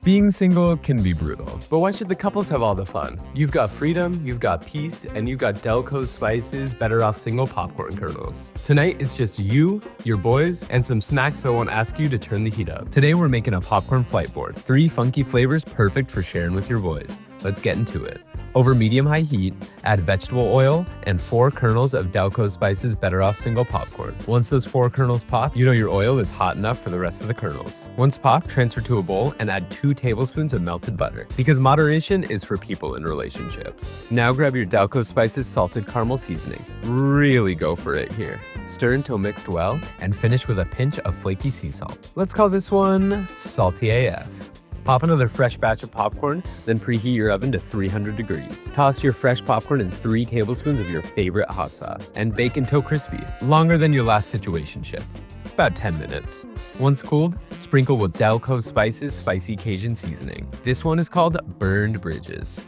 Being single can be brutal, but why should the couples have all the fun? You've got freedom, you've got peace, and you've got Dell Cove Spices Better Off Single popcorn kernels. Tonight, it's just you, your boys, and some snacks that won't ask you to turn the heat up. Today, we're making a popcorn flight board. 3 funky flavors perfect for sharing with your boys. Let's get into it. Over medium-high heat, add vegetable oil and 4 kernels of Dell Cove Spices Better Off Single popcorn. Once those 4 kernels pop, you know your oil is hot enough for the rest of the kernels. Once popped, transfer to a bowl and add 2 tablespoons of melted butter, because moderation is for people in relationships. Now grab your Dell Cove Spices salted caramel seasoning. Really go for it here. Stir until mixed well and finish with a pinch of flaky sea salt. Let's call this one Salty AF. Pop another fresh batch of popcorn, then preheat your oven to 300 degrees. Toss your fresh popcorn in 3 tablespoons of your favorite hot sauce and bake until crispy, longer than your last situationship, about 10 minutes. Once cooled, sprinkle with Dell Cove Spices Spicy Cajun Seasoning. This one is called Burned Bridges.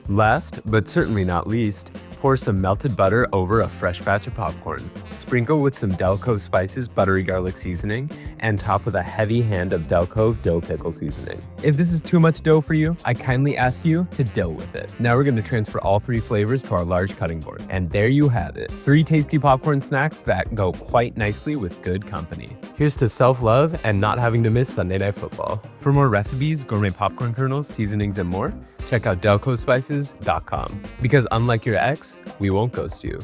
Last, but certainly not least, pour some melted butter over a fresh batch of popcorn. Sprinkle with some Dell Cove Spices Buttery Garlic Seasoning and top with a heavy hand of Dell Cove Dough Pickle Seasoning. If this is too much dough for you, I kindly ask you to dill with it. Now we're going to transfer all 3 flavors to our large cutting board. And there you have it. 3 tasty popcorn snacks that go quite nicely with good company. Here's to self-love and not having to miss Sunday Night Football. For more recipes, gourmet popcorn kernels, seasonings, and more, check out DellCoveSpices.com. Because unlike your ex, we won't ghost you.